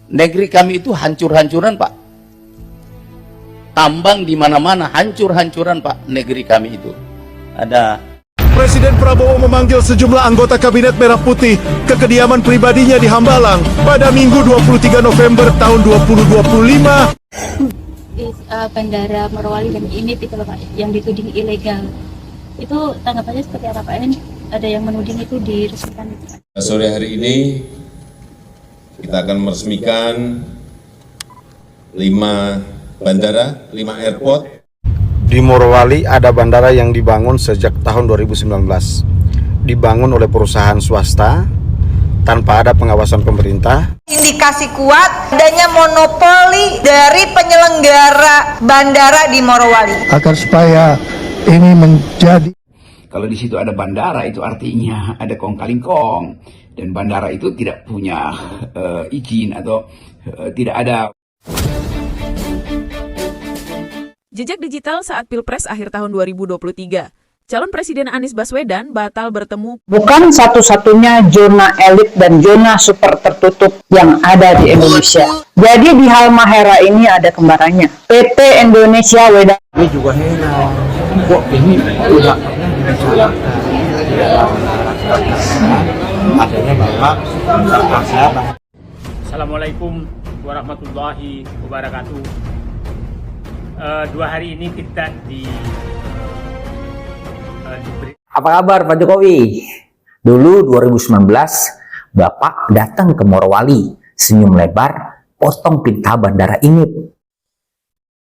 Negeri kami itu hancur-hancuran, Pak. Tambang di mana-mana, hancur-hancuran, Pak. Negeri kami itu. Ada. Presiden Prabowo memanggil sejumlah anggota Kabinet Merah Putih ke kediaman pribadinya di Hambalang pada Minggu 23 November tahun 2025. Bandara Morowali dan IMIP itu Pak, yang dituding ilegal. Itu tanggapannya seperti apa Pak? Ada yang menuding itu diresmikan itu Pak? Sore hari ini kita akan meresmikan 5 bandara, 5 airport. Di Morowali ada bandara yang dibangun sejak tahun 2019. Dibangun oleh perusahaan swasta tanpa ada pengawasan pemerintah. Indikasi kuat adanya monopoli dari penyelenggara bandara di Morowali. Agar supaya ini menjadi, kalau di situ ada bandara itu artinya ada kong kaling kong, dan bandara itu tidak punya izin atau tidak ada. Jejak digital saat Pilpres akhir tahun 2023. Calon Presiden Anies Baswedan batal bertemu. Bukan satu-satunya zona elit dan zona super tertutup yang ada di Indonesia. Jadi di Halmahera ini ada kembarannya. PT Indonesia Wedan. Ini juga heran. Kok ini udah adanya Bapak. Assalamualaikum warahmatullahi wabarakatuh. 2 hari ini kita diberi. Apa kabar Pak Jokowi? Dulu 2019 Bapak datang ke Morowali, senyum lebar, potong pita bandara IMIP.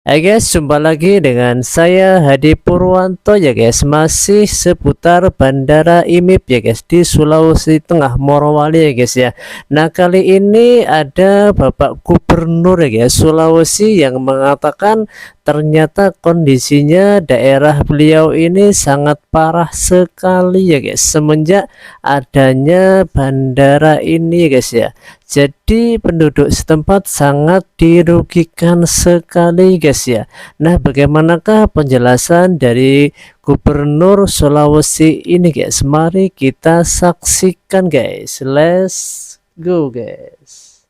Hai guys, jumpa lagi dengan saya Hadi Purwanto ya guys, masih seputar bandara IMIP ya guys di Sulawesi Tengah Morowali ya guys ya. Nah kali ini ada Bapak Gubernur ya guys Sulawesi yang mengatakan ternyata kondisinya daerah beliau ini sangat parah sekali ya guys semenjak adanya bandara ini ya guys ya. Jadi penduduk setempat sangat dirugikan sekali guys ya. Nah bagaimanakah penjelasan dari Gubernur Sulawesi ini guys? Mari kita saksikan guys. Let's go guys.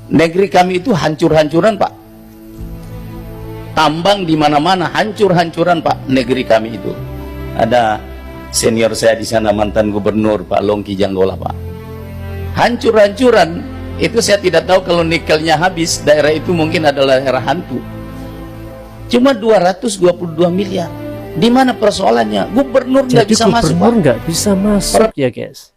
Negeri kami itu hancur-hancuran, Pak. Tambang di mana-mana, hancur-hancuran, Pak. Negeri kami itu. Ada senior saya di sana, mantan gubernur Pak Longki Janggola, Pak. Hancur-hancuran. Itu saya tidak tahu kalau nikelnya habis, daerah itu mungkin adalah daerah hantu. Cuma 222 miliar. Di mana persoalannya? Gubernur nggak bisa masuk. Gubernur nggak bisa masuk ya guys.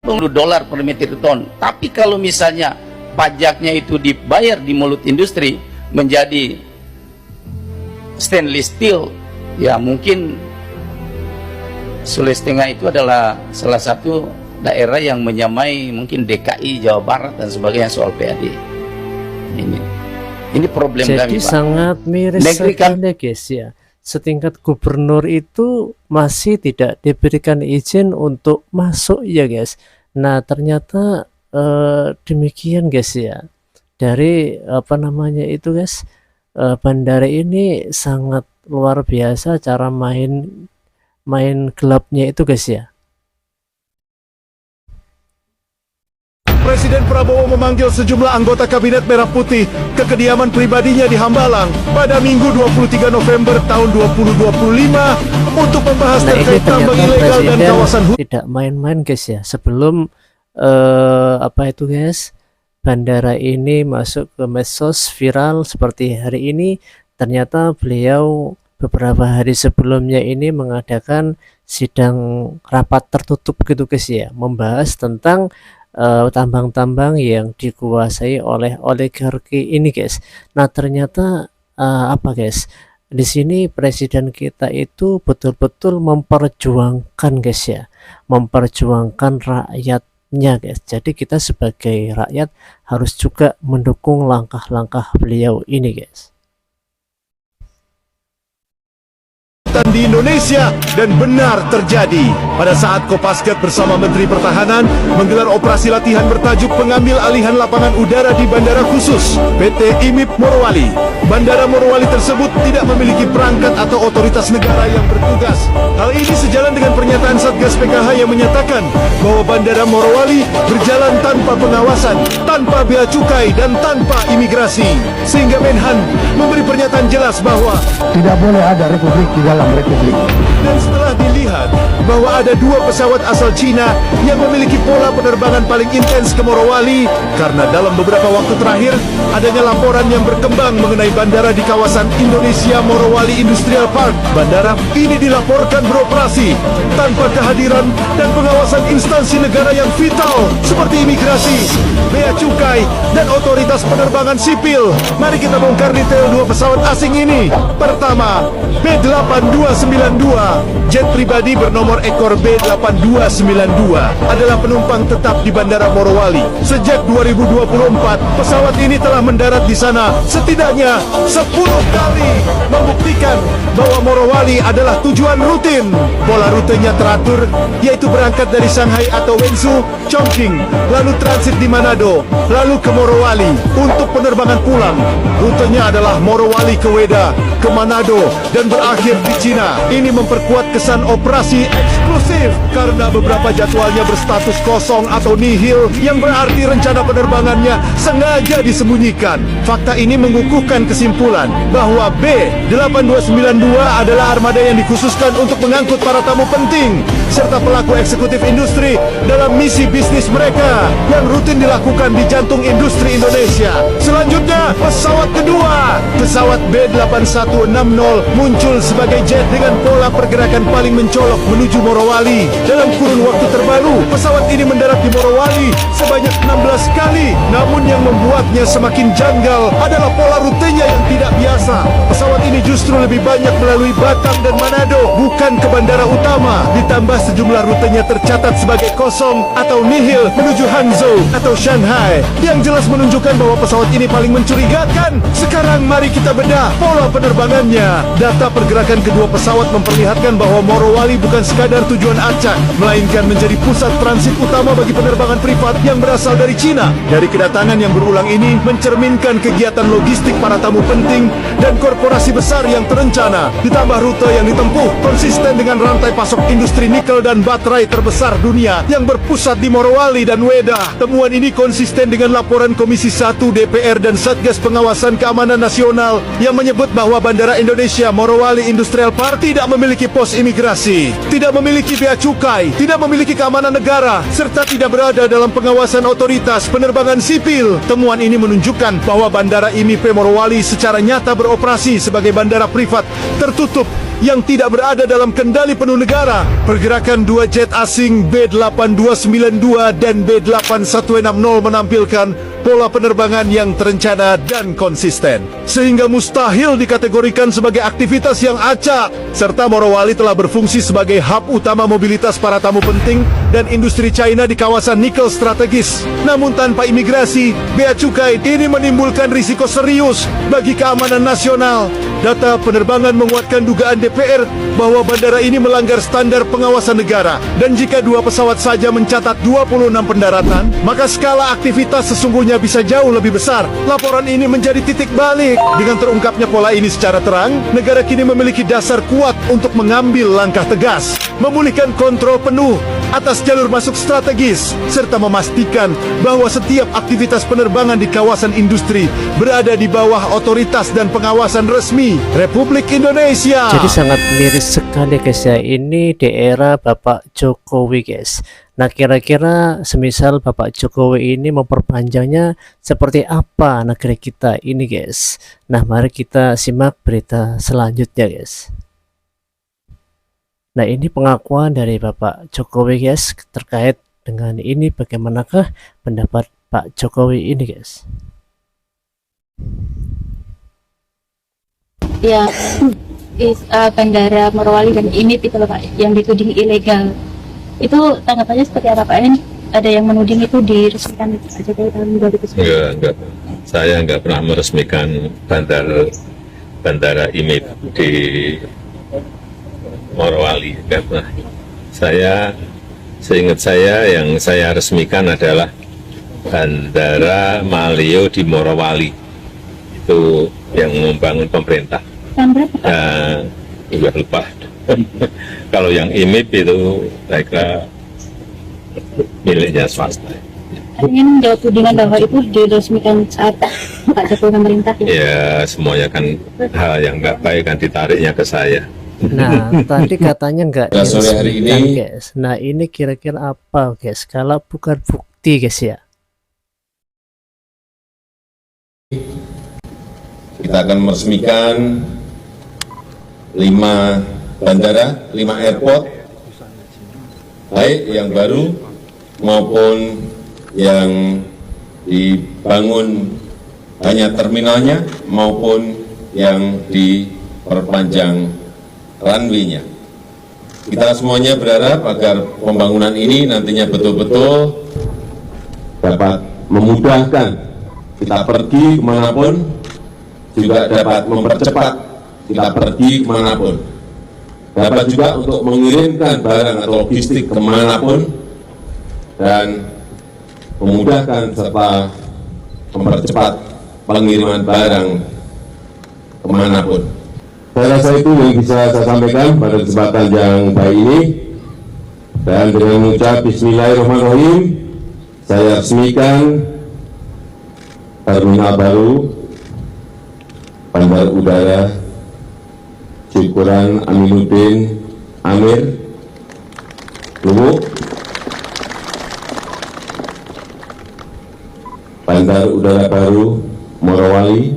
$10 per meter ton. Tapi kalau misalnya pajaknya itu dibayar di mulut industri menjadi stainless steel, ya mungkin Sulawesi Tengah itu adalah salah satu daerah yang menyamai mungkin DKI, Jawa Barat dan sebagainya soal PAD. Ini problem jadi kami, Pak. Sangat miris sekali guys ya. Setingkat gubernur itu masih tidak diberikan izin untuk masuk ya guys. Nah ternyata demikian guys ya. Dari apa namanya itu guys, bandara ini sangat luar biasa cara main gelapnya itu guys ya. Presiden Prabowo memanggil sejumlah anggota Kabinet Merah Putih ke kediaman pribadinya di Hambalang pada Minggu 23 November tahun 2025 untuk membahas terkait tambang ilegal dan kawasan hutan. Tidak main-main guys ya. Sebelum apa itu guys, bandara ini masuk ke medsos viral seperti hari ini, ternyata beliau beberapa hari sebelumnya ini mengadakan sidang rapat tertutup gitu guys ya, membahas tentang tambang-tambang yang dikuasai oleh oligarki ini guys. Nah ternyata apa guys, di sini presiden kita itu betul-betul memperjuangkan guys ya, memperjuangkan rakyatnya guys. Jadi kita sebagai rakyat harus juga mendukung langkah-langkah beliau ini guys. di Indonesia, dan benar terjadi. Pada saat Kopasgat bersama Menteri Pertahanan menggelar operasi latihan bertajuk pengambil alihan lapangan udara di Bandara Khusus PT IMIP Morowali. Bandara Morowali tersebut tidak memiliki perangkat atau otoritas negara yang bertugas. Hal ini sejalan dengan pernyataan Satgas PKH yang menyatakan bahwa Bandara Morowali berjalan tanpa pengawasan, tanpa bea cukai, dan tanpa imigrasi. Sehingga Menhan memberi pernyataan jelas bahwa tidak boleh ada republik di dalam republik. Dan setelah dilihat bahwa ada 2 pesawat asal Cina yang memiliki pola penerbangan paling intens ke Morowali, karena dalam beberapa waktu terakhir adanya laporan yang berkembang mengenai bandara di kawasan Indonesia Morowali Industrial Park. Bandara ini dilaporkan beroperasi tanpa kehadiran dan pengawasan instansi negara yang vital seperti imigrasi, bea cukai, dan otoritas penerbangan sipil. Mari kita bongkar detail 2 pesawat asing ini. Pertama, B8292, jet pribadi bernomor ekor B8292, adalah penumpang tetap di Bandara Morowali. Sejak 2024, pesawat ini telah mendarat di sana setidaknya 10 kali, membuktikan bahwa Morowali adalah tujuan rutin. Pola rutenya teratur, yaitu berangkat dari Shanghai atau Wenzhou, Chongqing, lalu transit di Manado, lalu ke Morowali. Untuk penerbangan pulang, rutenya adalah Morowali ke Weda, ke Manado, dan berakhir di Cina. Ini memperkuat kesan operasi eksklusif karena beberapa jadwalnya berstatus kosong atau nihil, yang berarti rencana penerbangannya sengaja disembunyikan. Fakta ini mengukuhkan kesimpulan bahwa B8292 adalah armada yang dikhususkan untuk mengangkut para tamu penting serta pelaku eksekutif industri dalam misi bisnis mereka yang rutin dilakukan di jantung industri Indonesia. Selanjutnya, pesawat kedua, pesawat B8160 muncul sebagai jet dengan pola pergerakan paling mencolok menuju Morowali. Dalam kurun waktu terbaru, pesawat ini mendarat di Morowali sebanyak 16 kali. Namun yang membuatnya semakin janggal adalah pola rutenya yang tidak biasa. Pesawat ini justru lebih banyak melalui Batam dan Manado, bukan ke bandara utama. Ditambah sejumlah rutenya tercatat sebagai kosong atau nihil menuju Hangzhou atau Shanghai, yang jelas menunjukkan bahwa pesawat ini paling mencurigakan. Sekarang mari kita bedah pola penerbangannya. Data pergerakan kedua pesawat memperlihatkan bahwa Morowali bukan sekadar tujuan acak, melainkan menjadi pusat transit utama bagi penerbangan privat yang berasal dari Cina. Dari kedatangan yang berulang ini mencerminkan kegiatan logistik para tamu penting dan korporasi besar yang terencana. Ditambah rute yang ditempuh konsisten dengan rantai pasok industri nikel dan baterai terbesar dunia yang berpusat di Morowali dan Weda. Temuan ini konsisten dengan laporan Komisi 1 DPR dan Satgas Pengawasan Keamanan Nasional yang menyebut bahwa Bandara Indonesia Morowali Industrial Park tidak memiliki pos imigrasi, tidak memiliki bea cukai, tidak memiliki keamanan negara, serta tidak berada dalam pengawasan otoritas penerbangan sipil. Temuan ini menunjukkan bahwa Bandara IMIP Morowali secara nyata beroperasi sebagai bandara privat tertutup yang tidak berada dalam kendali penuh negara. Pergerakan 2 jet asing B8292 dan B8160 menampilkan pola penerbangan yang terencana dan konsisten, sehingga mustahil dikategorikan sebagai aktivitas yang acak. Serta Morowali telah berfungsi sebagai hub utama mobilitas para tamu penting dan industri China di kawasan nikel strategis. Namun tanpa imigrasi, bea cukai, ini menimbulkan risiko serius bagi keamanan nasional. Data penerbangan menguatkan dugaan DPR bahwa bandara ini melanggar standar pengawasan negara. Dan jika 2 pesawat saja mencatat 26 pendaratan, maka skala aktivitas sesungguhnya bisa jauh lebih besar. Laporan ini menjadi titik balik. Dengan terungkapnya pola ini secara terang, negara kini memiliki dasar kuat untuk mengambil langkah tegas, memulihkan kontrol penuh atas jalur masuk strategis, serta memastikan bahwa setiap aktivitas penerbangan di kawasan industri berada di bawah otoritas dan pengawasan resmi Republik Indonesia. Jadi sangat miris sekali guys ya, ini di era Bapak Jokowi guys. Nah kira-kira semisal Bapak Jokowi ini memperpanjangnya seperti apa negeri kita ini guys. Nah mari kita simak berita selanjutnya guys. Nah ini pengakuan dari Bapak Jokowi guys terkait dengan ini, bagaimanakah pendapat Pak Jokowi ini guys. Ya, Bandara Morowali dan IMIP itu Pak yang dituding ilegal. Itu tanggapannya seperti apa Pak? Ada yang menuding itu diresmikan Pak Jokowi tahun 2009? Enggak. Saya enggak pernah meresmikan bandara IMIP di Morowali, karena seingat saya yang saya resmikan adalah Bandara Maleo di Morowali, itu yang membangun pemerintah. Udah lupa. Kalau yang IMIP itu saya kira miliknya swasta. Ingin menjawab tudingan bahwa itu diresmikan saat Pak Jokowi pemerintah. Ya semuanya kan hal yang nggak baik kan ditariknya ke saya. Nah, tadi katanya nggak sore hari diresmikan, ini guys. Nah, ini kira-kira apa, guys? Kalau bukan bukti, guys ya. kita akan meresmikan 5 bandara, 5 airport, baik yang baru maupun yang dibangun hanya terminalnya maupun yang diperpanjang runway-nya. Kita semuanya berharap agar pembangunan ini nantinya betul-betul dapat memudahkan kita pergi kemanapun, juga dapat mempercepat kita pergi kemanapun, dapat juga untuk mengirimkan barang atau logistik kemanapun, dan memudahkan serta mempercepat pengiriman barang kemanapun. Saya rasa itu yang bisa saya sampaikan pada kesempatan yang baik ini, dan dengan mengucap Bismillahirrahmanirrahim, saya resmikan terminal baru Bandar Udara Syukuran Aminuddin Amir Luwu, Bandar Udara Baru Morowali,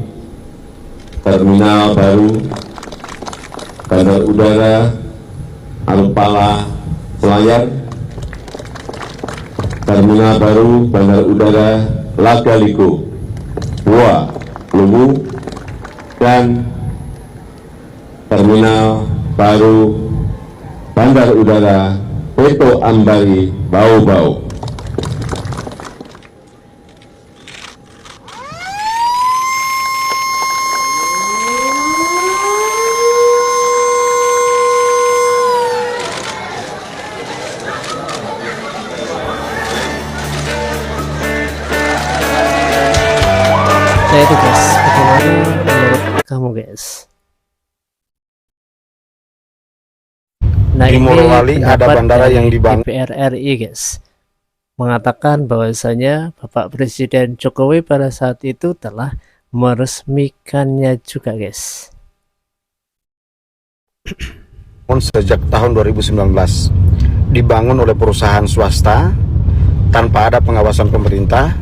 Terminal Baru Bandar Udara Alupala Selayar, Terminal Baru Bandar Udara Lagaliko Bua Luwu, dan Terminal Baru Bandar Udara Peto Ambari Bau-Bau. Saya itu, guys, bagaimana menurut kamu, guys? Nah, Di Morowali ada pendapat bandara dari yang dibangun. DPR RI, guys, mengatakan bahwasanya Bapak Presiden Jokowi pada saat itu telah meresmikannya juga, guys. Sejak tahun 2019 dibangun oleh perusahaan swasta tanpa ada pengawasan pemerintah.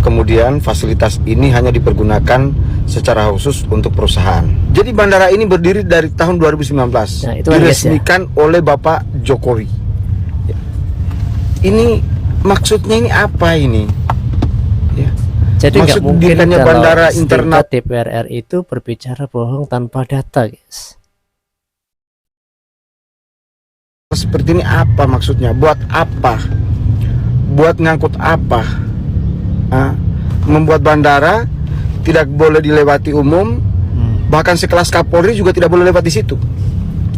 Kemudian fasilitas ini hanya dipergunakan secara khusus untuk perusahaan. Jadi bandara ini berdiri dari tahun 2019, Nah, itu diresmikan oleh Bapak Jokowi. Ini maksudnya ini apa ini? Ya. Jadi nggak Maksud mungkin dirinya kalau bandara setingkat internal DPR RI itu berbicara bohong tanpa data, guys. seperti ini apa maksudnya? Buat apa? Buat ngangkut apa? Membuat bandara tidak boleh dilewati umum, bahkan sekelas Kapolri juga tidak boleh lewat di situ.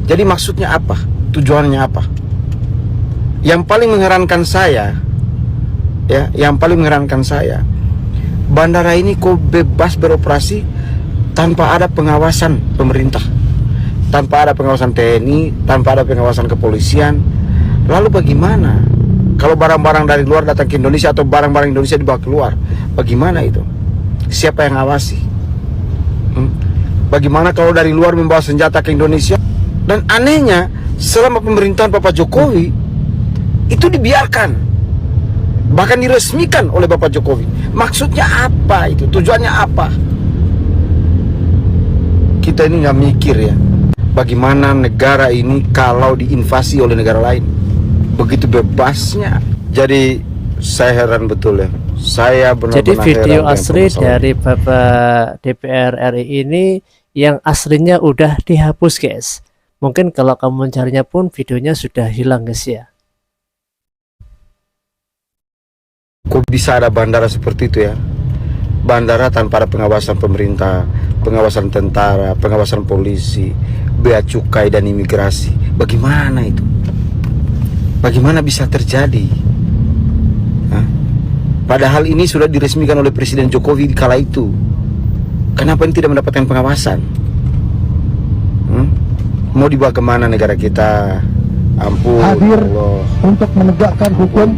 Jadi maksudnya apa? Tujuannya apa? Yang paling mengherankan saya, ya, yang paling mengherankan saya, bandara ini kok bebas beroperasi tanpa ada pengawasan pemerintah, tanpa ada pengawasan TNI, tanpa ada pengawasan kepolisian. Lalu bagaimana kalau barang-barang dari luar datang ke Indonesia atau barang-barang Indonesia dibawa keluar? Bagaimana itu? Siapa yang ngawasi? Bagaimana kalau dari luar membawa senjata ke Indonesia? Dan anehnya, selama pemerintahan Bapak Jokowi itu dibiarkan, bahkan diresmikan oleh Bapak Jokowi. Maksudnya apa itu? Tujuannya apa? Kita ini nggak mikir ya, bagaimana negara ini kalau diinvasi oleh negara lain begitu bebasnya. Jadi saya heran betul ya. Saya benar-benar Jadi video heran asli dari Bapak DPR RI ini yang aslinya udah dihapus, guys. Mungkin kalau kamu mencarinya pun videonya sudah hilang, guys ya. Kok bisa ada bandara seperti itu ya? Bandara tanpa ada pengawasan pemerintah, pengawasan tentara, pengawasan polisi, bea cukai dan imigrasi. Bagaimana itu? Bagaimana bisa terjadi? Hah? Padahal ini sudah diresmikan oleh Presiden Jokowi kala itu. Kenapa ini tidak mendapatkan pengawasan? Mau dibawa kemana negara kita? Ampun. Hadir Allah. untuk menegakkan hukum,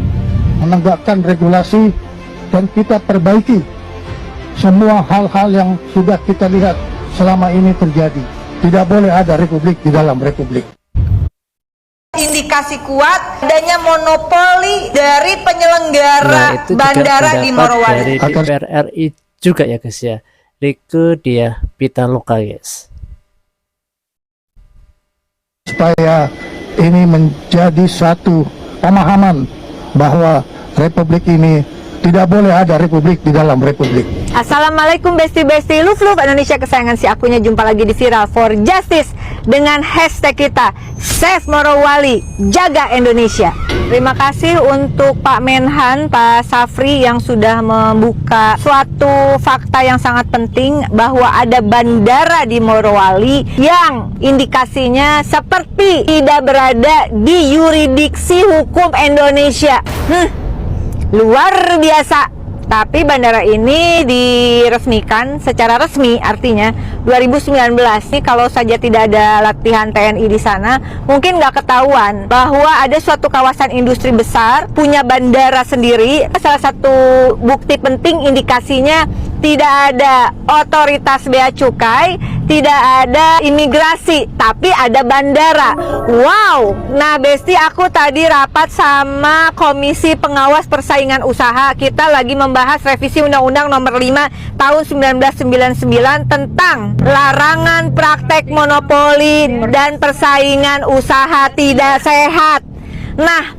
menegakkan regulasi, dan kita perbaiki semua hal-hal yang sudah kita lihat selama ini terjadi. Tidak boleh ada republik di dalam republik. Indikasi kuat adanya monopoli dari penyelenggara itu bandara di Morowali. dari DPR RI juga ya guys ya. Rieke Diah Pitaloka guys. Supaya ini menjadi satu pemahaman bahwa republik ini tidak boleh ada republik di dalam republik. Assalamualaikum besti-besti love Indonesia kesayangan si akunya. Jumpa lagi di Viral for Justice dengan hashtag kita Save Morowali, Jaga Indonesia. Terima kasih untuk Pak Menhan, Pak Safri yang sudah membuka suatu fakta yang sangat penting bahwa ada bandara di Morowali yang indikasinya seperti tidak berada di yurisdiksi hukum Indonesia. Luar biasa. Tapi bandara ini diresmikan secara resmi, artinya 2019 nih, kalau saja tidak ada latihan TNI di sana, mungkin nggak ketahuan bahwa ada suatu kawasan industri besar punya bandara sendiri. Salah satu bukti penting indikasinya tidak ada otoritas bea cukai, tidak ada imigrasi, tapi ada bandara. Wow. Nah, Besti, aku tadi rapat sama Komisi Pengawas Persaingan Usaha. Kita lagi membahas revisi Undang-Undang Nomor 5 Tahun 1999 tentang larangan praktek monopoli dan persaingan usaha tidak sehat. Nah,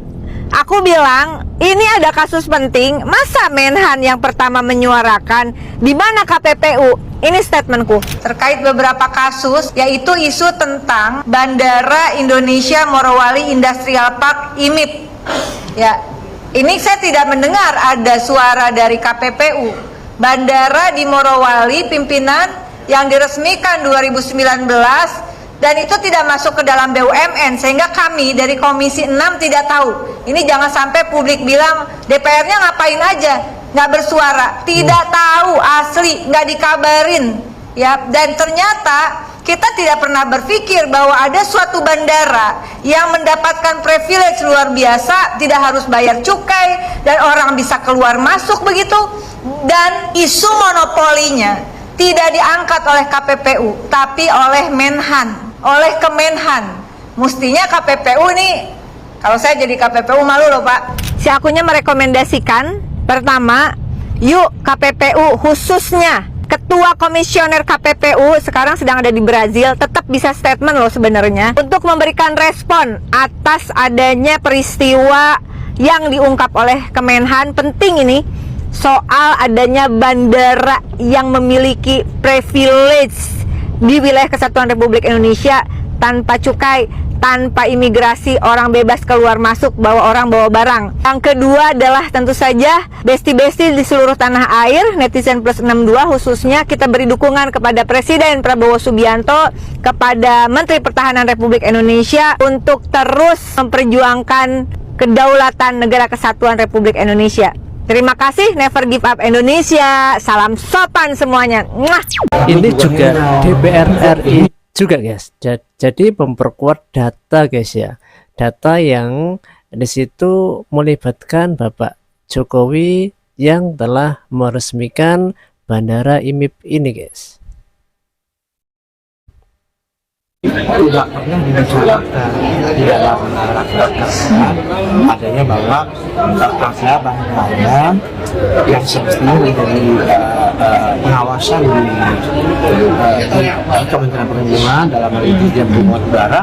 aku bilang ini ada kasus penting. Masa Menhan yang pertama menyuarakan? Di mana KPPU? Ini statementku terkait beberapa kasus, yaitu isu tentang Bandara Indonesia Morowali Industrial Park IMIP. Ya, ini saya tidak mendengar ada suara dari KPPU. Bandara di Morowali pimpinan yang diresmikan 2019 dan itu tidak masuk ke dalam BUMN, sehingga kami dari Komisi 6 tidak tahu. Ini jangan sampai publik bilang DPR-nya ngapain aja, nggak bersuara, tidak tahu, asli, nggak dikabarin, ya. Dan ternyata kita tidak pernah berpikir bahwa ada suatu bandara yang mendapatkan privilege luar biasa, tidak harus bayar cukai dan orang bisa keluar masuk begitu, dan isu monopolinya tidak diangkat oleh KPPU, tapi oleh Menhan, oleh Kemenhan. Mestinya KPPU nih, kalau saya jadi KPPU malu loh Pak. Si akunya merekomendasikan, pertama, yuk KPPU khususnya Ketua Komisioner KPPU sekarang sedang ada di Brazil, tetap bisa statement loh sebenarnya untuk memberikan respon atas adanya peristiwa yang diungkap oleh Kemenhan. Penting ini soal adanya bandara yang memiliki privilege di wilayah Kesatuan Republik Indonesia tanpa cukai, tanpa imigrasi, orang bebas keluar masuk, bawa orang bawa barang. Yang kedua adalah tentu saja besti-besti di seluruh tanah air, netizen plus 62 khususnya, kita beri dukungan kepada Presiden Prabowo Subianto, kepada Menteri Pertahanan Republik Indonesia untuk terus memperjuangkan kedaulatan negara kesatuan Republik Indonesia. Terima kasih, never give up Indonesia. Salam sopan semuanya. Mwah. Ini juga DPR RI juga guys. Jadi memperkuat data guys ya. Data yang di situ melibatkan Bapak Jokowi yang telah meresmikan Bandara IMIP ini guys. Tidak pernah dibicarakan di dalam rakernas adanya bahwa ada bandara yang semestinya menjadi pengawasan di Kementerian Perhubungan dalam hal ini Dirjen Perhubungan Udara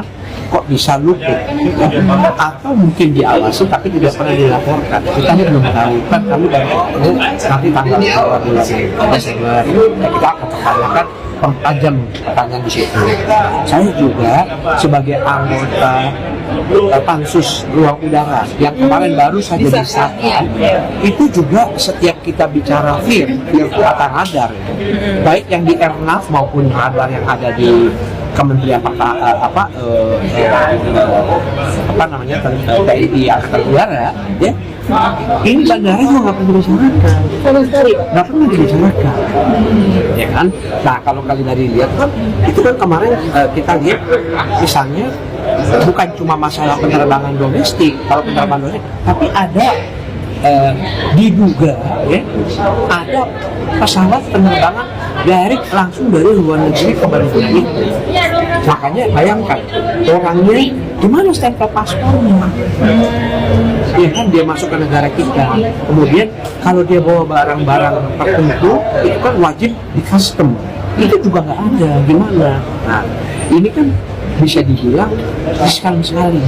kok bisa luput atau mungkin diawasi tapi tidak pernah dilaporkan. Kita belum tahu, kan kami baru tahu nanti tanggal 12 Desember kita akan pertanyakan pertajam pertanyaan di situ. Saya juga sebagai anggota Pansus Ruang Udara yang kemarin baru saja disahkan, itu juga setiap kita bicara FIR atau radar, baik yang di Airnav maupun radar yang ada di Kementerian TNI Angkatan Udara, ya, ini bandara juga nggak pernah dibicarakan, nggak pernah dibicarakan, ya kan? Nah kalau kalian tadi lihat kan, itu kan kemarin kita lihat misalnya bukan cuma masalah penerbangan domestik, kalau penerbangan domestik, tapi ada diduga ya ada pesawat penerbangan direct langsung dari luar negeri ke Bali. Makanya bayangkan orangnya gimana stempel paspornya, ya kan dia masuk ke negara kita, kemudian kalau dia bawa barang-barang tertentu itu kan wajib di custom, itu juga nggak ada gimana. Nah ini kan bisa dibilang riskan sekali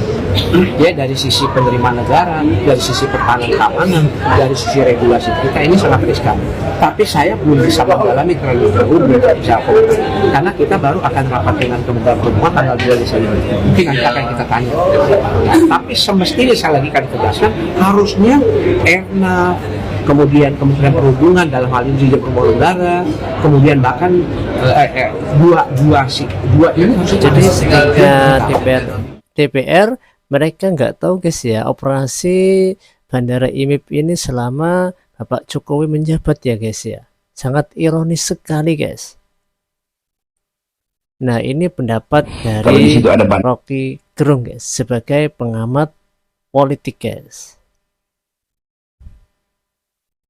ya, dari sisi penerimaan negara, dari sisi pertahanan keamanan, dari sisi regulasi kita ini sangat riskan. Tapi saya belum bisa mendalami terlalu jauh, belum bisa komentar karena kita baru akan rapat dengan Kementerian Perhubungan tanggal 2 Desember. Mungkin nanti akan kita tanya. Tapi semestinya saya lagi akan tegaskan, harusnya Airnav, kemudian Kementerian Perhubungan dalam hal ini Dirjen Perhubungan Udara, kemudian bahkan dua ini harus jadi ketika DPR mereka nggak tahu guys ya operasi Bandara IMIP ini selama Bapak Jokowi menjabat ya guys ya, sangat ironis sekali guys. Nah ini pendapat dari Rocky Gerung guys sebagai pengamat politik guys.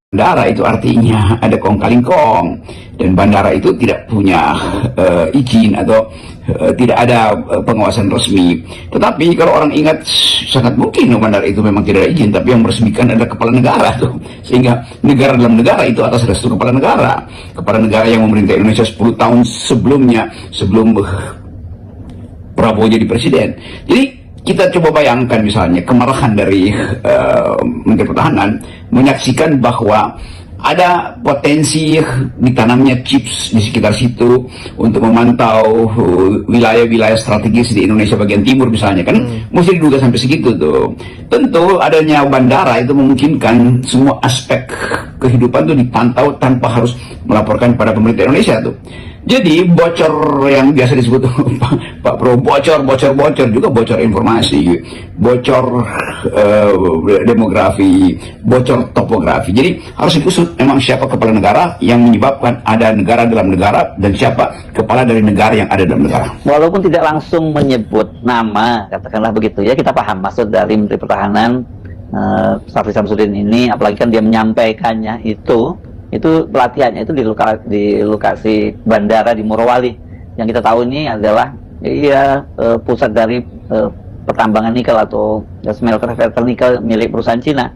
Bandara itu artinya ada kong kaling kong, dan bandara itu tidak punya izin atau tidak ada pengawasan resmi. Tetapi kalau orang ingat, sangat mungkin bandara itu memang tidak ada izin, tapi yang meresmikan adalah kepala negara tuh. Sehingga negara dalam negara itu atas restu kepala negara yang memerintah Indonesia 10 tahun sebelumnya, sebelum Prabowo jadi presiden. Jadi kita coba bayangkan misalnya kemarahan dari Menteri Pertahanan menyaksikan bahwa ada potensi ditanamnya chips di sekitar situ untuk memantau wilayah-wilayah strategis di Indonesia bagian timur misalnya, kan mesti diduga sampai segitu tuh. Tentu adanya bandara itu memungkinkan semua aspek kehidupan tuh dipantau tanpa harus melaporkan pada pemerintah Indonesia tuh. Jadi bocor yang biasa disebut Pak Pro, bocor juga bocor informasi, bocor demografi, bocor topografi. Jadi harus diusut memang siapa kepala negara yang menyebabkan ada negara dalam negara dan siapa kepala dari negara yang ada dalam negara. Walaupun tidak langsung menyebut nama, katakanlah begitu ya, kita paham maksud dari Menteri Pertahanan Syafri Samsudin ini, apalagi kan dia menyampaikannya itu pelatihannya itu di lokasi bandara di Morowali. Yang kita tahu ini adalah pusat dari pertambangan nikel atau smelter nikel milik perusahaan Cina.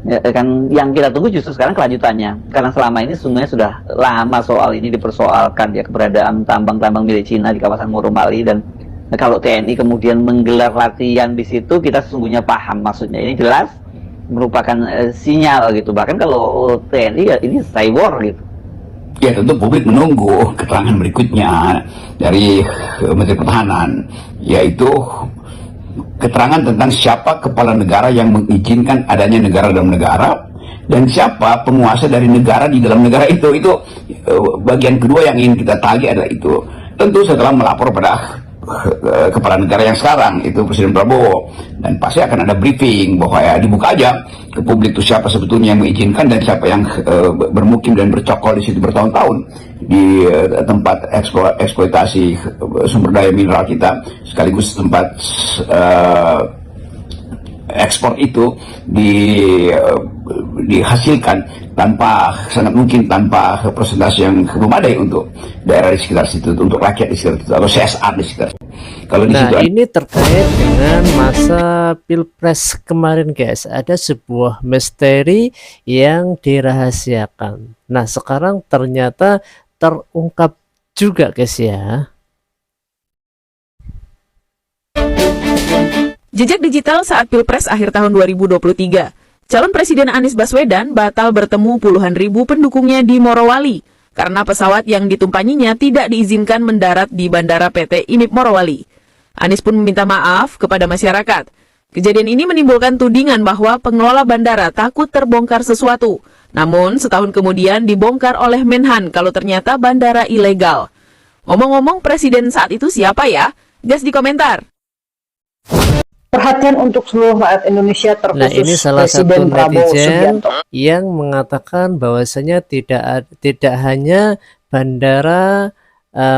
Ya, kan yang kita tunggu justru sekarang kelanjutannya, karena selama ini sungguhnya sudah lama soal ini dipersoalkan ya, keberadaan tambang-tambang milik Cina di kawasan Morowali. Dan kalau TNI kemudian menggelar latihan di situ, kita sesungguhnya paham maksudnya, ini jelas merupakan sinyal gitu. Bahkan kalau TNI ya ini cyber gitu. Ya tentu publik menunggu keterangan berikutnya dari Menteri Pertahanan, yaitu keterangan tentang siapa kepala negara yang mengizinkan adanya negara dalam negara dan siapa penguasa dari negara di dalam negara itu. Itu bagian kedua yang ingin kita tagih adalah itu. Tentu setelah melapor pada kepala negara yang sekarang itu Presiden Prabowo, dan pasti akan ada briefing bahwa ya dibuka aja ke publik itu siapa sebetulnya yang mengizinkan dan siapa yang bermukim dan bercokol di situ bertahun-tahun di tempat eksploitasi sumber daya mineral kita, sekaligus tempat ekspor itu dihasilkan sangat mungkin tanpa presentasi yang memadai untuk daerah di sekitar situ, untuk rakyat di sekitar situ, atau CSR di sekitar. Kalau di situ ini terkait dengan masa Pilpres kemarin guys, ada sebuah misteri yang dirahasiakan. Nah sekarang ternyata terungkap juga guys ya. Jejak digital saat Pilpres akhir tahun 2023. Calon Presiden Anies Baswedan batal bertemu puluhan ribu pendukungnya di Morowali karena pesawat yang ditumpanginya tidak diizinkan mendarat di Bandara PT IMIP Morowali. Anies pun meminta maaf kepada masyarakat. Kejadian ini menimbulkan tudingan bahwa pengelola bandara takut terbongkar sesuatu. Namun setahun kemudian dibongkar oleh Menhan kalau ternyata bandara ilegal. Ngomong-ngomong, presiden saat itu siapa ya? Gas di komentar. Perhatian untuk seluruh rakyat Indonesia, terkhusus Nah, ini salah satu Presiden Prabowo netizen Subianto. yang mengatakan bahwasanya tidak hanya bandara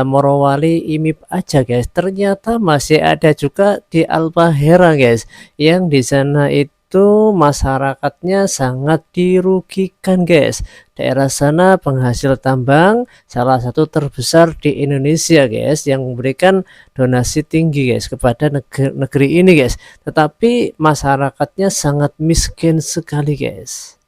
Morowali IMIP aja guys, ternyata masih ada juga di Halmahera guys, yang di sana itu masyarakatnya sangat dirugikan guys. Daerah sana penghasil tambang salah satu terbesar di Indonesia guys, yang memberikan donasi tinggi guys kepada negeri ini guys, tetapi masyarakatnya sangat miskin sekali guys.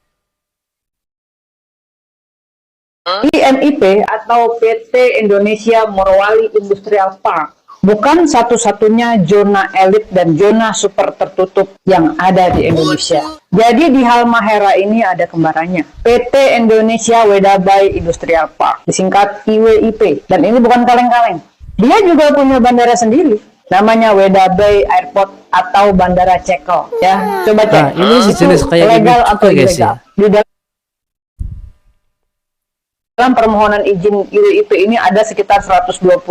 IMIP atau PT Indonesia Morowali Industrial Park bukan satu-satunya zona elit dan zona super tertutup yang ada di Indonesia. Jadi di Halmahera ini ada kembarannya, PT Indonesia Wedabai Industrial Park, disingkat IWIP. Dan ini bukan kaleng-kaleng. Dia juga punya bandara sendiri, namanya Wedabai Airport atau Bandara Cekel. Ya, coba cek. Nah, ini sejenis kayak legal IMIP atau juga, guys, ilegal. Di dalam permohonan izin IWIP ini ada sekitar 120.000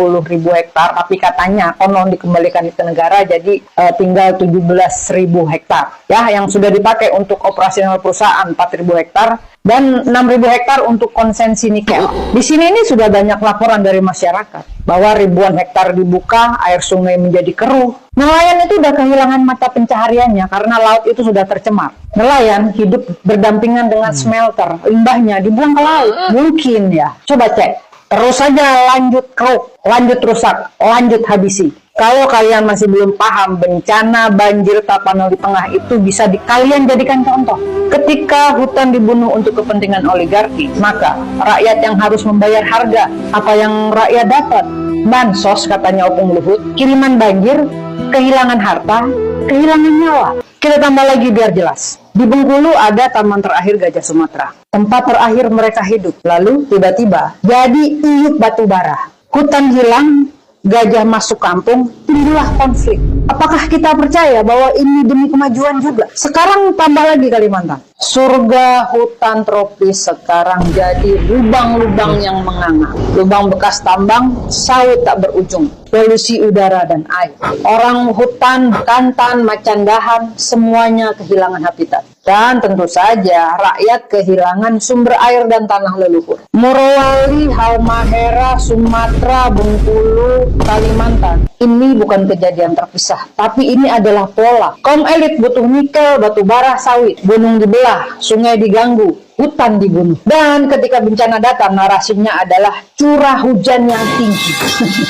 hektar, tapi katanya konon dikembalikan ke negara, jadi tinggal 17.000 hektar ya, yang sudah dipakai untuk operasional perusahaan 4.000 hektar dan 6.000 hektar untuk konsensi nikel. Di sini ini sudah banyak laporan dari masyarakat bahwa ribuan hektar dibuka, air sungai menjadi keruh. Nelayan itu udah kehilangan mata pencahariannya karena laut itu sudah tercemar. Nelayan hidup berdampingan dengan smelter, limbahnya dibuang ke laut. Mungkin ya. Coba cek. Terus saja lanjut keruh, lanjut rusak, lanjut habisi. Kalau kalian masih belum paham, bencana banjir Tapanuli Tengah itu bisa kalian jadikan contoh. Ketika hutan dibunuh untuk kepentingan oligarki, maka rakyat yang harus membayar harga apa yang rakyat dapat. Bansos katanya Opung Luhut, kiriman banjir, kehilangan harta, kehilangan nyawa. Kita tambah lagi biar jelas. Di Bengkulu ada taman terakhir Gajah Sumatera, tempat terakhir mereka hidup. Lalu tiba-tiba jadi iup batubara. Hutan hilang, gajah masuk kampung, timbullah konflik. Apakah kita percaya bahwa ini demi kemajuan juga? Sekarang tambah lagi Kalimantan. Surga hutan tropis sekarang jadi lubang-lubang yang menganga. Lubang bekas tambang, sawit tak berujung, polusi udara dan air. Orang hutan, bekantan, macan dahan, semuanya kehilangan habitat. Dan tentu saja rakyat kehilangan sumber air dan tanah leluhur. Morowali, Halmahera, Sumatera, Bengkulu, Kalimantan. Ini bukan kejadian terpisah, tapi ini adalah pola. Kaum elit butuh nikel, batu bara, sawit. Gunung dibelah, sungai diganggu, hutan dibunuh. Dan ketika bencana datang, narasinya adalah curah hujan yang tinggi.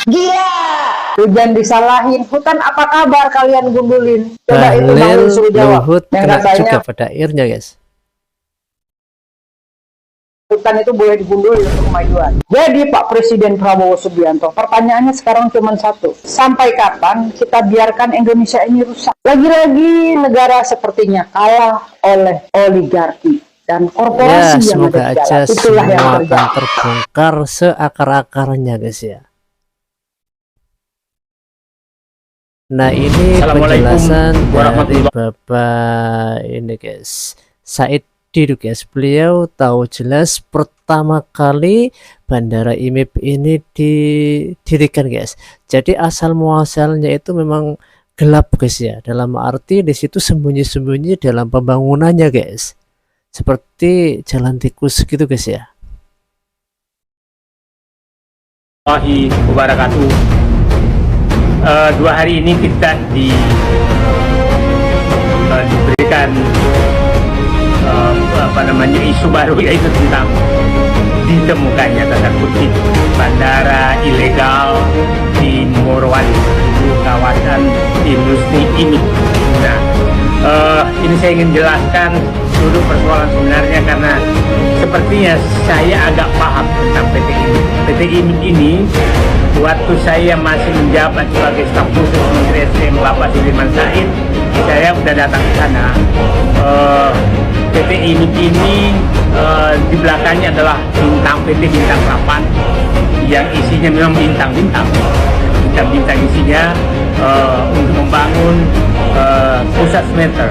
Gila! Hujan disalahin, hutan apa kabar kalian gundulin? Coba itu Bang suruh jawab. Luhut yang kena katanya juga pada airnya guys. hutan itu boleh digunduli untuk kemajuan. Jadi Pak Presiden Prabowo Subianto, pertanyaannya sekarang cuma satu. Sampai kapan kita biarkan Indonesia ini rusak? Lagi-lagi negara sepertinya kalah oleh oligarki dan korporasi Ya, yang semoga ada di aja dalam. Itulah yang semua terjadi. akan terbongkar seakar-akarnya guys ya. Nah, ini penjelasan dari Bapak ini guys, Said Didu guys. Beliau tahu jelas pertama kali Bandara IMIP ini didirikan guys. Jadi asal muasalnya itu memang gelap guys ya. Dalam arti di situ sembunyi-sembunyi dalam pembangunannya guys. Seperti jalan tikus gitu guys ya. Warahmatullahi wabarakatuh. 2 hari ini kita diberikan isu baru, yaitu tentang ditemukannya tanda kutip bandara ilegal di Morowali, di kawasan industri ini. Nah, ini saya ingin jelaskan dulu persoalan sebenarnya, karena sepertinya saya agak paham tentang PT IMIP. PT IMIP ini waktu saya masih menjabat sebagai staf khusus Menteri SDM Bapak Sudirman Said, saya sudah datang ke sana. PT IMIP ini di belakangnya adalah bintang PT Bintang 8 yang isinya memang bintang-bintang isinya untuk membangun pusat smelter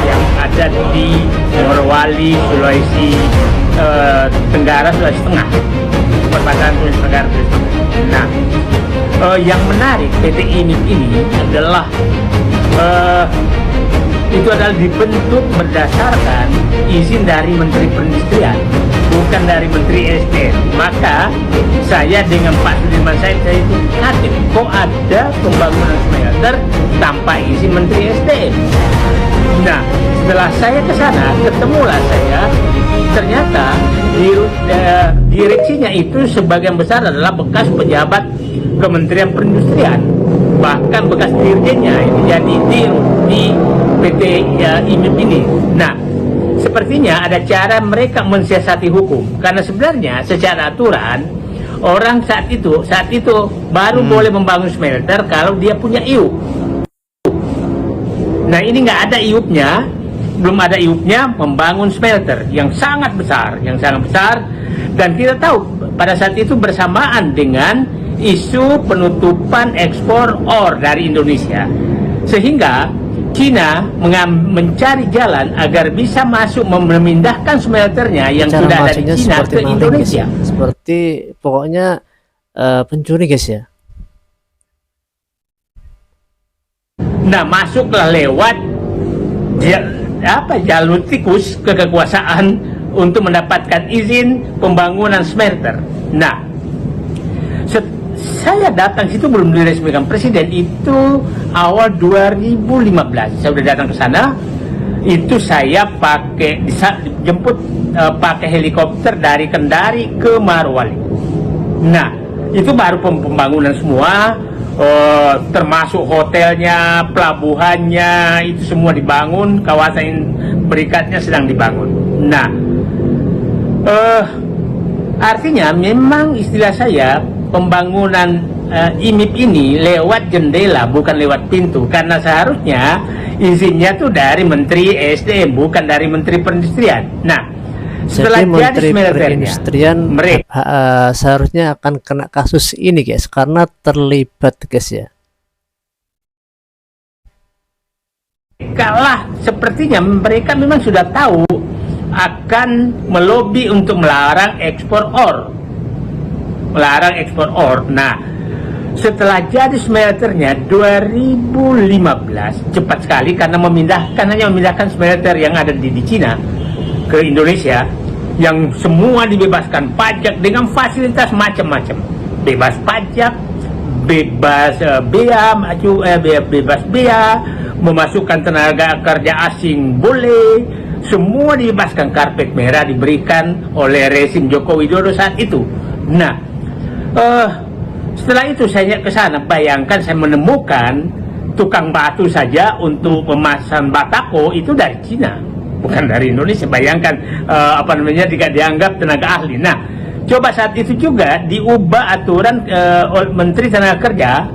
yang ada di Morowali, Sulawesi Tenggara, Sulawesi Tengah. pendapatan tulis negara. Nah, yang menarik PT IMIP ini adalah itu adalah dibentuk berdasarkan izin dari Menteri Perindustrian, bukan dari Menteri SDM. Maka saya dengan Pak Sudirman Said saya itu kaget, kok ada pembangunan smelter tanpa izin Menteri SDM. Nah, setelah saya ke sana, ketemulah saya, ternyata direksinya itu sebagian besar adalah bekas pejabat Kementerian Perindustrian, bahkan bekas dirjennya ini jadi dirut di PT IMIP ini. Nah, sepertinya ada cara mereka mensiasati hukum, karena sebenarnya secara aturan orang saat itu baru boleh membangun smelter kalau dia punya IUP. Nah, ini nggak ada IUP-nya, belum ada IUP-nya membangun smelter yang sangat besar, dan kita tahu pada saat itu bersamaan dengan isu penutupan ekspor ore dari Indonesia, sehingga Cina mencari jalan agar bisa masuk memindahkan smelternya yang cara sudah ada di Cina ke maling, Indonesia. guys, ya. Seperti pokoknya pencuri, guys ya. Nah, masuklah lewat jalur tikus ke kekuasaan untuk mendapatkan izin pembangunan smelter. Nah, saya datang situ belum diresmikan presiden, itu awal 2015 saya udah datang ke sana. Itu saya jemput pakai helikopter dari Kendari ke Morowali. Nah, itu baru pembangunan semua, termasuk hotelnya, pelabuhannya, itu semua dibangun, kawasan berikatnya sedang dibangun. Nah, artinya memang istilah saya, pembangunan IMIP ini lewat jendela bukan lewat pintu, karena seharusnya izinnya tuh dari Menteri SDM bukan dari Menteri Perindustrian. Nah, setelah jadi Menteri Perindustrian seharusnya akan kena kasus ini, guys, karena terlibat, guys ya. Kalah, sepertinya mereka memang sudah tahu akan melobi untuk melarang ekspor ore. Nah, setelah jadi smelternya 2015 cepat sekali, karena hanya memindahkan smelter yang ada di Cina ke Indonesia, yang semua dibebaskan pajak dengan fasilitas macam-macam, bebas pajak, bebas bea, memasukkan tenaga kerja asing boleh, semua dibebaskan, karpet merah diberikan oleh rezim Joko Widodo saat itu. Nah, setelah itu saya ke sana, bayangkan saya menemukan tukang batu saja untuk memasang batako itu dari Cina, bukan dari Indonesia. Bayangkan jika dianggap tenaga ahli. Nah, coba saat itu juga diubah aturan Menteri Tenaga Kerja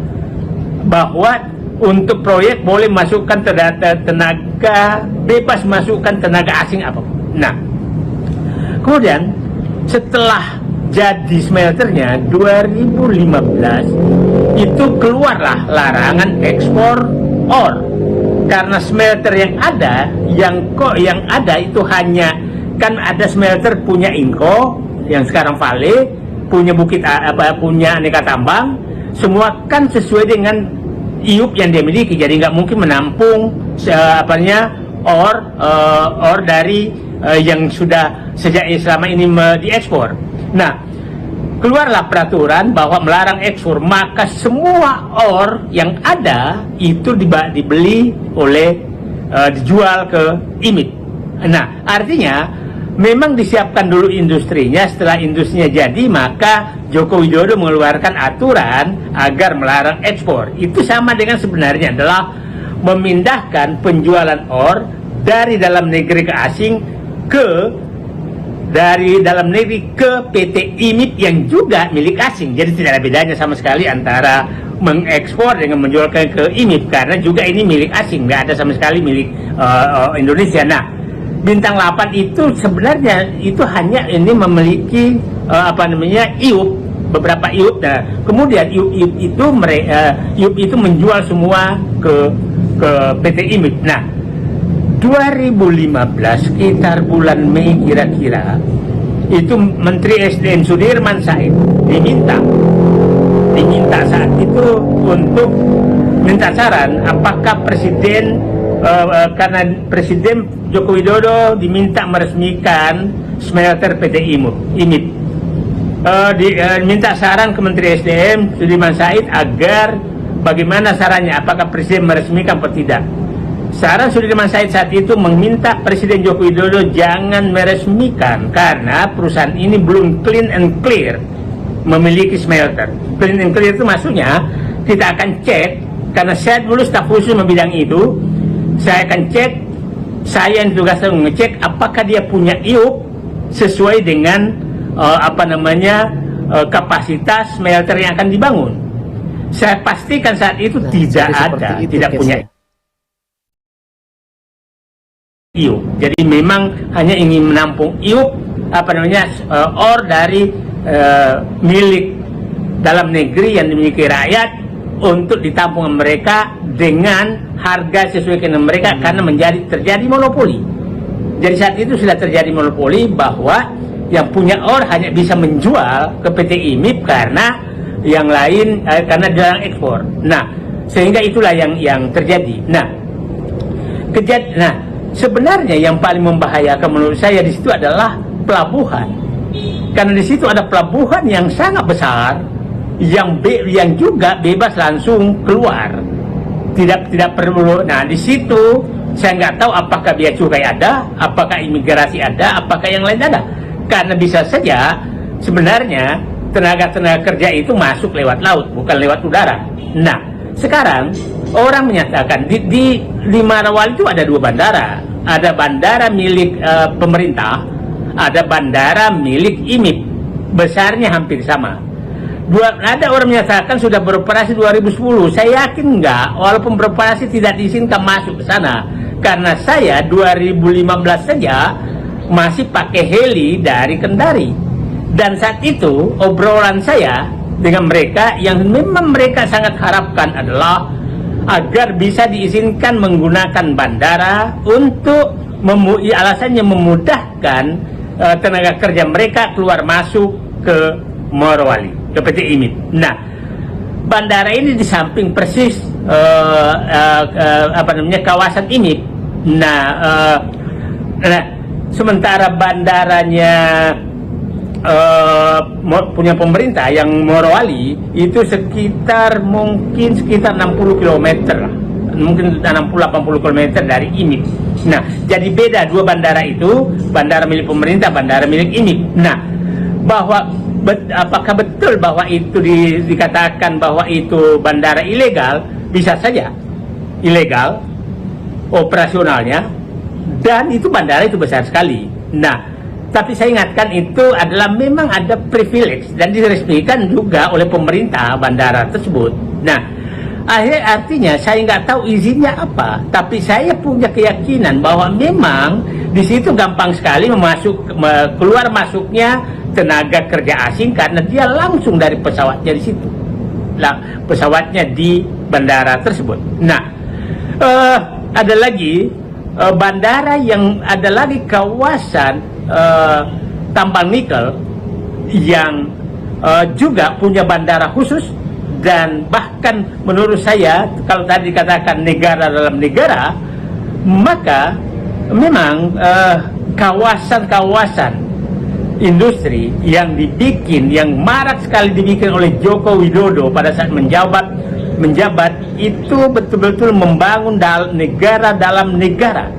bahwa untuk proyek boleh masukkan tenaga bebas, masukkan tenaga asing apapun. Nah, kemudian setelah jadi smelternya 2015 itu keluarlah larangan ekspor ore, karena smelter yang ada itu hanya kan ada smelter punya Inco yang sekarang Vale, punya punya Aneka Tambang, semua kan sesuai dengan IUP yang dia miliki, jadi nggak mungkin menampung ore dari yang sudah sejak selama ini diekspor. Nah, keluarlah peraturan bahwa melarang ekspor, maka semua ore yang ada itu dibeli oleh dijual ke IMIP. Nah, artinya memang disiapkan dulu industrinya, setelah industrinya jadi maka Joko Widodo mengeluarkan aturan agar melarang ekspor. Itu sama dengan sebenarnya adalah memindahkan penjualan ore dari dalam negeri ke asing dari dalam negeri ke PT IMIP yang juga milik asing. Jadi tidak ada bedanya sama sekali antara mengekspor dengan menjual ke IMIP, karena juga ini milik asing, nggak ada sama sekali milik Indonesia. Nah, Bintang 8 itu sebenarnya itu hanya ini memiliki IUP, beberapa IUP. Nah, kemudian IUP itu menjual semua ke PT IMIP. Nah, 2015 sekitar bulan Mei kira-kira itu Menteri SDM Sudirman Said diminta saat itu untuk minta saran apakah Presiden karena Presiden Joko Widodo diminta meresmikan smelter PT IMIP. Minta saran ke Menteri SDM Sudirman Said agar bagaimana sarannya, apakah Presiden meresmikan atau tidak. Saran Sudirman Said saat itu meminta Presiden Joko Widodo jangan meresmikan karena perusahaan ini belum clean and clear memiliki smelter. Clean and clear itu maksudnya kita akan cek, karena saya dulu staf khusus bidang itu, saya akan cek, saya yang tugasnya mengecek apakah dia punya IUP sesuai dengan kapasitas smelter yang akan dibangun. Saya pastikan saat itu tidak ada, tidak punya IUP. Jadi memang hanya ingin menampung IUP ore dari milik dalam negeri yang dimiliki rakyat untuk ditampung mereka dengan harga sesuai dengan mereka, karena terjadi monopoli. Jadi saat itu sudah terjadi monopoli bahwa yang punya ore hanya bisa menjual ke PT IMIP karena yang lain karena dilarang ekspor. Nah, sehingga itulah yang terjadi. Nah, sebenarnya yang paling membahayakan menurut saya di situ adalah pelabuhan. Karena di situ ada pelabuhan yang sangat besar, yang juga bebas langsung keluar, tidak perlu. Nah, di situ saya nggak tahu apakah bea cukai ada, apakah imigrasi ada, apakah yang lain ada. Karena bisa saja sebenarnya tenaga kerja itu masuk lewat laut, bukan lewat udara. Nah, sekarang orang menyatakan di Morowali itu ada 2 bandara, ada bandara milik pemerintah, ada bandara milik IMIP, besarnya hampir sama. Ada orang menyatakan sudah beroperasi 2010. Saya yakin enggak, walaupun beroperasi tidak diizinkan masuk ke sana. Karena saya 2015 saja masih pakai heli dari Kendari. Dan saat itu obrolan saya dengan mereka yang memang mereka sangat harapkan adalah agar bisa diizinkan menggunakan bandara untuk alasannya memudahkan tenaga kerja mereka keluar masuk ke Morowali, ke PT IMIP. Nah, bandara ini di samping persis kawasan IMIP. Nah, sementara bandaranya punya pemerintah yang Morowali itu mungkin sekitar 60 km lah, mungkin 60-80 km dari IMIP. Nah, jadi beda 2 bandara itu, bandara milik pemerintah, bandara milik IMIP. Nah, apakah betul bahwa itu dikatakan bahwa itu bandara ilegal? Bisa saja ilegal operasionalnya, dan itu bandara itu besar sekali. Nah, tapi saya ingatkan itu adalah memang ada privilege dan diresmikan juga oleh pemerintah bandara tersebut. Nah, artinya saya nggak tahu izinnya apa, tapi saya punya keyakinan bahwa memang di situ gampang sekali keluar masuknya tenaga kerja asing karena dia langsung dari pesawatnya di situ, pesawatnya di bandara tersebut. Nah, ada lagi bandara yang ada lagi kawasan tambang nikel yang juga punya bandara khusus. Dan bahkan menurut saya, kalau tadi dikatakan negara dalam negara, maka memang kawasan-kawasan industri yang dibikin, yang marak sekali dibikin oleh Joko Widodo pada saat menjabat, itu betul-betul membangun negara dalam negara.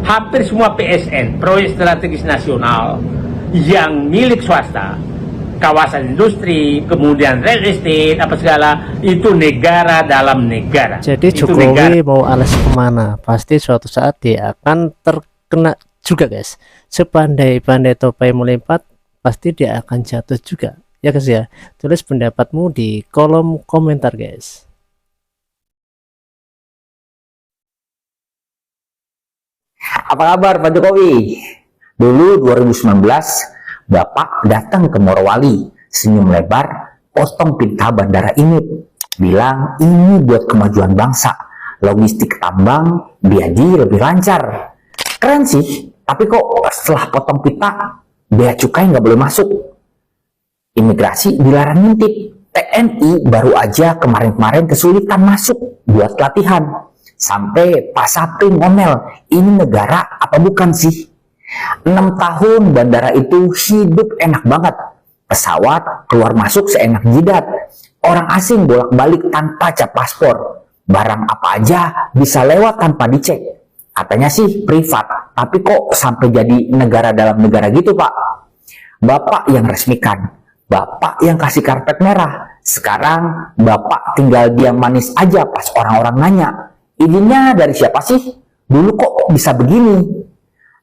Hampir semua PSN, proyek strategis nasional, yang milik swasta, kawasan industri, kemudian real estate, apa segala, itu negara dalam negara. Jadi Jokowi mau alas kemana, pasti suatu saat dia akan terkena juga, guys. Sepandai-pandai topai melompat, pasti dia akan jatuh juga, ya guys ya. Tulis pendapatmu di kolom komentar, guys. Apa kabar Pak Jokowi? Dulu 2019 Bapak datang ke Morowali, senyum lebar, potong pita bandara ini, bilang ini buat kemajuan bangsa, logistik tambang jadi lebih lancar. Keren sih, tapi kok setelah potong pita bea cukai nggak boleh masuk, imigrasi dilarang ngintip, TNI baru aja kemarin-kemarin kesulitan masuk buat latihan, sampai Pak Sapri ngomel, ini negara apa bukan sih? 6 tahun bandara itu hidup enak banget, pesawat keluar masuk seenak jidat, orang asing bolak-balik tanpa cap paspor, barang apa aja bisa lewat tanpa dicek. Katanya sih privat, tapi kok sampai jadi negara dalam negara gitu, Pak? Bapak yang resmikan, Bapak yang kasih karpet merah. Sekarang Bapak tinggal diam manis aja pas orang-orang nanya, izinnya dari siapa sih? Dulu kok bisa begini?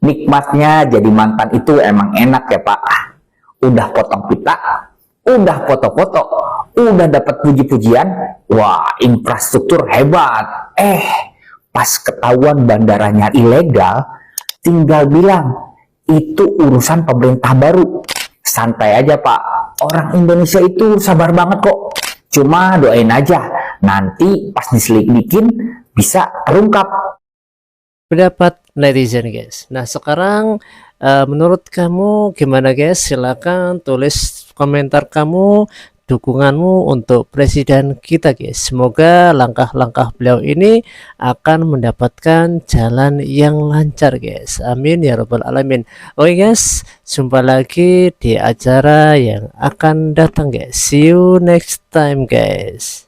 Nikmatnya jadi mantan itu emang enak ya, Pak. Udah potong pita, udah foto-foto, udah dapat puji-pujian, wah infrastruktur hebat. Pas ketahuan bandaranya ilegal, tinggal bilang, itu urusan pemerintah baru. Santai aja Pak, orang Indonesia itu sabar banget kok. Cuma doain aja, nanti pas diselidikin bisa terungkap. Pendapat netizen guys. Nah sekarang menurut kamu gimana guys? Silahkan tulis komentar kamu, dukunganmu untuk presiden kita guys. Semoga langkah-langkah beliau ini akan mendapatkan jalan yang lancar guys. Amin ya robbal alamin. Oke guys, jumpa lagi di acara yang akan datang guys. See you next time guys.